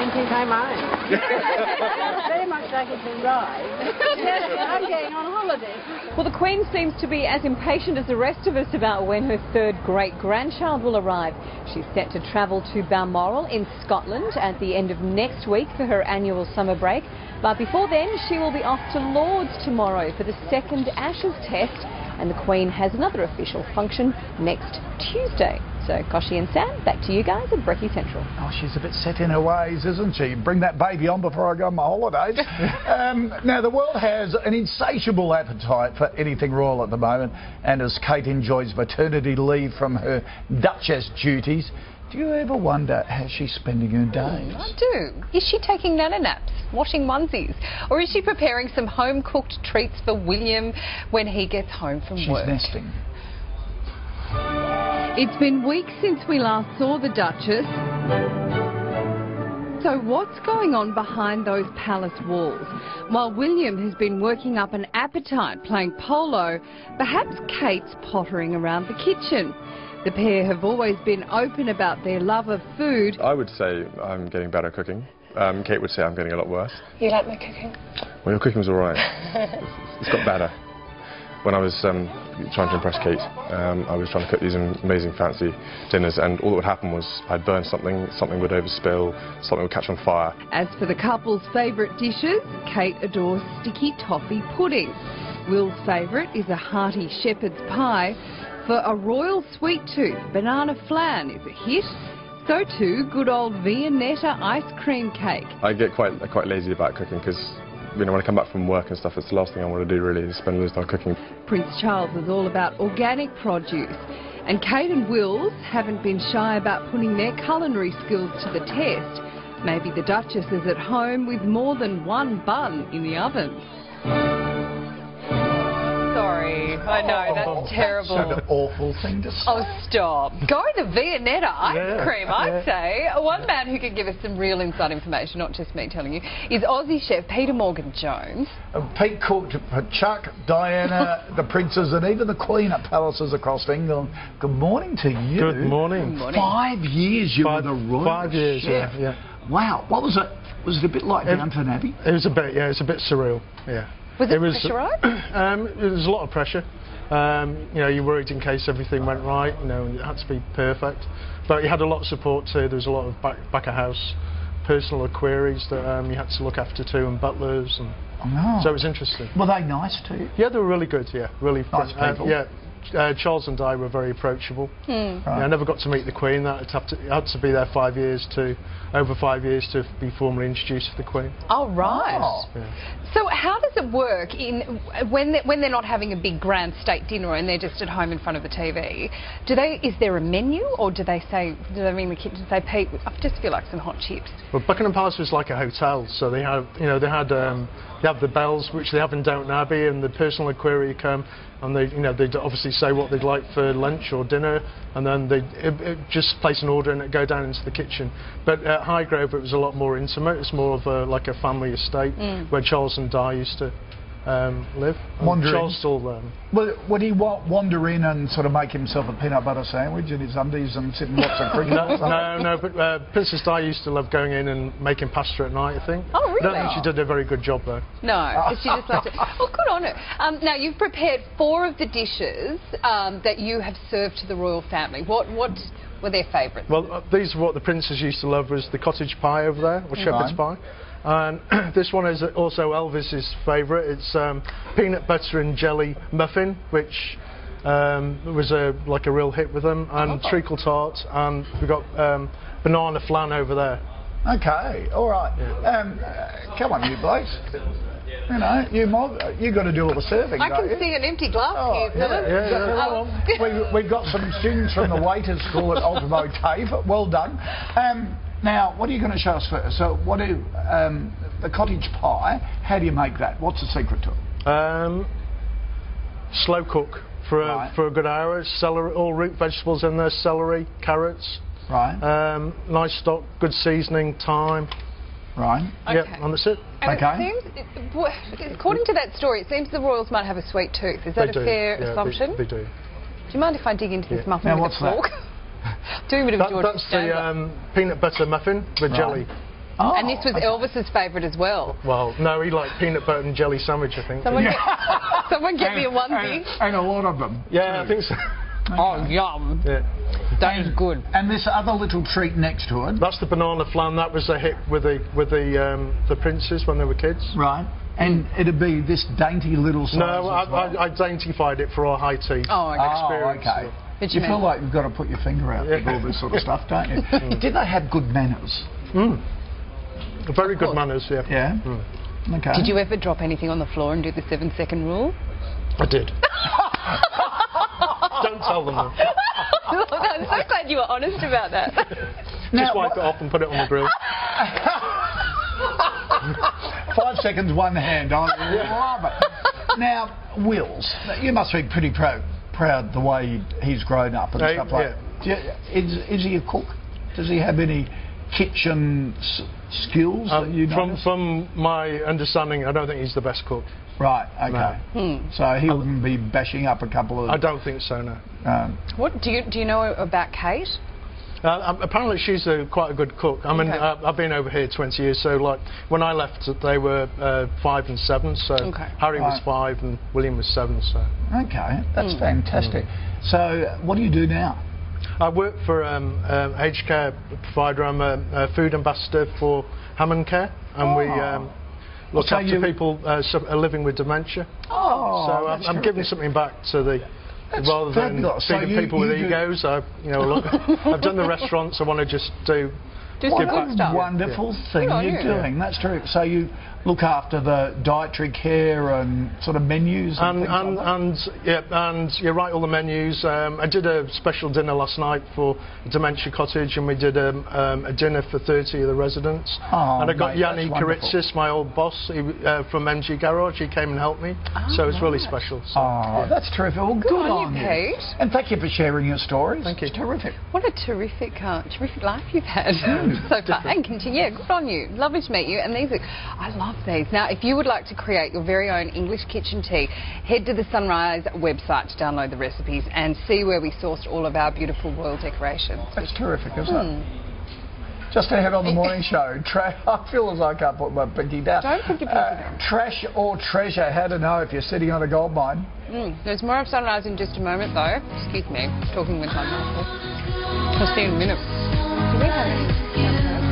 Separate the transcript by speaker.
Speaker 1: same since I'm home. Very much like it's arrived. Yes, I'm going on holiday.
Speaker 2: Well, the Queen seems to be as impatient as the rest of us about when her third great-grandchild will arrive. She's set to travel to Balmoral in Scotland at the end of next week for her annual summer break. But before then, she will be off to Lord's tomorrow for the second Ashes test. And the Queen has another official function next Tuesday. So, Koshi and Sam, back to you guys at Brekkie Central.
Speaker 3: Oh, she's a bit set in her ways, isn't she? Bring that baby on before I go on my holidays. Now, the world has an insatiable appetite for anything royal at the moment, and as Kate enjoys maternity leave from her Duchess duties, do you ever wonder how she's spending her days?
Speaker 4: I do. Is she taking nana naps, washing onesies, or is she preparing some home-cooked treats for William when he gets home from work?
Speaker 3: She's nesting.
Speaker 2: It's been weeks since we last saw the Duchess. So what's going on behind those palace walls? While William has been working up an appetite playing polo, perhaps Kate's pottering around the kitchen. The pair have always been open about their love of food.
Speaker 5: I would say I'm getting better at cooking. Kate would say I'm getting a lot worse.
Speaker 4: You like my cooking?
Speaker 5: Well, your cooking's all right. It's got better. When I was trying to impress Kate, I was trying to cook these amazing fancy dinners, and all that would happen was I'd burn something, something would overspill, something would catch on fire.
Speaker 2: As for the couple's favourite dishes, Kate adores sticky toffee pudding. Will's favourite is a hearty shepherd's pie. For a royal sweet tooth, banana flan is a hit. So too, good old Viennetta ice cream cake.
Speaker 5: I get quite lazy about cooking because, you know, when I come back from work and stuff, it's the last thing I want to do really is spend all this time cooking.
Speaker 2: Prince Charles is all about organic produce. And Kate and Wills haven't been shy about putting their culinary skills to the test. Maybe the Duchess is at home with more than one bun in the oven.
Speaker 4: Sorry, I know, that's terrible.
Speaker 3: Such an awful thing to say.
Speaker 4: Oh, stop. Go the Viennetta ice cream, I'd say. One man who could give us some real inside information, not just me telling you, is Aussie chef Peter Morgan-Jones.
Speaker 3: Pete cooked for Chuck, Diana, the princes, and even the Queen at palaces across England. Good morning to you.
Speaker 6: Good morning.
Speaker 4: Good morning.
Speaker 3: 5 years you were the royal
Speaker 6: 5 years,
Speaker 3: chef.
Speaker 6: yeah.
Speaker 3: Wow, what was it? Was it a bit like Downton Abbey?
Speaker 6: It was a bit, yeah, it's a bit surreal, yeah.
Speaker 4: Was it pressurised?
Speaker 6: There was a lot of pressure. You know, you worried in case everything went right, you know, and it had to be perfect. But you had a lot of support too. There was a lot of back of house personal queries that you had to look after too, and butlers, and so it was interesting.
Speaker 3: Were they nice to you?
Speaker 6: Yeah, they were really good. Yeah, really
Speaker 3: nice people.
Speaker 6: yeah. Charles and Di were very approachable.
Speaker 3: Right.
Speaker 6: Yeah, I never got to meet the Queen. That had to be there 5 years over 5 years to be formally introduced to the Queen.
Speaker 4: Oh, right.
Speaker 3: Oh.
Speaker 6: Yeah.
Speaker 4: So how does it work when they're not having a big grand state dinner and they're just at home in front of the TV? Is there a menu, or do they ring the kitchen and say, Pete, I just feel like some hot chips?
Speaker 6: Well, Buckingham Palace was like a hotel, so they have, you know, they have the bells which they have in Downton Abbey, and the personal query come, and they'd obviously say what they'd like for lunch or dinner, and then they'd just place an order and it'd go down into the kitchen. But at Highgrove it was a lot more intimate. It's more of like a family estate where Charles and Di used to live. Charles still
Speaker 3: Would he wander in and sort of make himself a peanut butter sandwich in his undies and sit and watch a cricket?
Speaker 6: No, but Princess Di used to love going in and making pasta at night, I think.
Speaker 4: Oh, really?
Speaker 6: I don't think she did a very good job though.
Speaker 4: No, she just liked it. Well, good on her. Now, you've prepared 4 of the dishes that you have served to the royal family. What were their favourites?
Speaker 6: Well, these are what the princes used to love, was the cottage pie over there, or shepherd's pie. And this one is also Elvis's favourite. It's peanut butter and jelly muffin, which was like a real hit with them, and treacle tart, and we've got banana flan over there.
Speaker 3: Okay, all right. Yeah. Come on, you blokes. You know, you got to do all the serving.
Speaker 4: I can see an empty glass here,
Speaker 3: Philip. We've got some students from the waiters school at Ultimo TAFE. Well done. Now, what are you going to show us first? So, the cottage pie, how do you make that? What's the secret to it?
Speaker 6: Slow cook for a good hour. Celery, all root vegetables in there, celery, carrots.
Speaker 3: Right.
Speaker 6: Nice stock, good seasoning, thyme.
Speaker 3: Right.
Speaker 4: Okay.
Speaker 6: Yeah, and that's it.
Speaker 4: And it seems, according to that story, it seems the royals might have a sweet tooth. Is that a fair assumption?
Speaker 6: They do.
Speaker 4: Do you mind if I dig into this muffin with a fork? Doing a bit of George
Speaker 6: That's the peanut butter muffin with jelly.
Speaker 3: Oh,
Speaker 4: And this was Elvis's favourite as well.
Speaker 6: Well, no, he liked peanut butter and jelly sandwich, I think.
Speaker 4: Someone get me a onesie.
Speaker 3: And a lot of them.
Speaker 6: Yeah, I think so.
Speaker 4: Oh, yum.
Speaker 6: Yeah.
Speaker 4: That is good.
Speaker 3: And this other little treat next to it.
Speaker 6: That's the banana flan. That was a hit with the princes when they were kids.
Speaker 3: Right. And it'd be this dainty little size.
Speaker 6: No,
Speaker 3: as well.
Speaker 6: I daintified it for our high tea
Speaker 4: Oh, okay.
Speaker 6: experience.
Speaker 3: okay.
Speaker 4: Did
Speaker 3: You
Speaker 4: you
Speaker 3: feel
Speaker 4: mean-
Speaker 3: like you've got to put your finger out with all this sort of stuff, don't you? Did they have good manners?
Speaker 6: Very good manners, yeah.
Speaker 3: Yeah. Okay.
Speaker 4: Did you ever drop anything on the floor and do the 7-second rule?
Speaker 6: I did. Don't tell them that.
Speaker 4: I'm so glad you were honest about that.
Speaker 6: Just wipe it off and put it on the grill.
Speaker 3: 5 seconds, one hand. I love it. Now, Wills, you must be pretty proud the way he's grown up and stuff like that. Is he a cook? Does he have any kitchen skills that you know?
Speaker 6: From my understanding, I don't think he's the best cook.
Speaker 3: Right, okay. So he wouldn't be bashing up a couple of...
Speaker 6: I don't think so, no.
Speaker 4: What do you know about Kate?
Speaker 6: Apparently she's quite a good cook. I mean,
Speaker 4: Okay.
Speaker 6: I've been over here 20 years, so like when I left, they were 5 and 7. So Harry was 5 and William was 7. So
Speaker 3: okay, that's fantastic. So what do you do now?
Speaker 6: I work for aged care provider. I'm a food ambassador for Hammond Care, and we look
Speaker 3: So
Speaker 6: after people living with dementia.
Speaker 3: Oh,
Speaker 6: So
Speaker 3: that's
Speaker 6: I'm giving something back to the. Rather than
Speaker 3: fabulous. So
Speaker 6: feeding
Speaker 3: you-
Speaker 6: people with
Speaker 3: you do-
Speaker 6: egos, look, I've done the restaurants. I want to just do.
Speaker 3: What
Speaker 6: give back.
Speaker 3: a wonderful thing
Speaker 4: Good on
Speaker 3: you're
Speaker 4: you.
Speaker 3: doing. That's true. So you look after the dietary care and sort of menus and things like that?
Speaker 6: And you write all the menus. I did a special dinner last night for Dementia Cottage, and we did a dinner for 30 of the residents.
Speaker 3: Oh,
Speaker 6: and I got
Speaker 3: mate, that's
Speaker 6: Yanni
Speaker 3: wonderful.
Speaker 6: Karitsis, my old boss from MG Garage. He came and helped me, so it's really special. So,
Speaker 3: Oh, that's terrific. Well, good
Speaker 4: on you, Pete.
Speaker 3: And thank you for sharing your stories.
Speaker 6: Thank you.
Speaker 3: It's terrific.
Speaker 4: What a terrific life you've had so far. And continue. Yeah, good on you. Lovely to meet you. And I love these. Now, if you would like to create your very own English kitchen tea, head to the Sunrise website to download the recipes and see where we sourced all of our beautiful royal decorations.
Speaker 3: That's terrific, isn't it? Just ahead on the morning show, I feel as I can't put my pinky down.
Speaker 4: Don't put your pinky down.
Speaker 3: Trash or treasure, how to know if you're sitting on a gold mine.
Speaker 4: There's more of Sunrise in just a moment, though. Excuse me, talking with my mouth. I'll see you in a minute. Do we have any?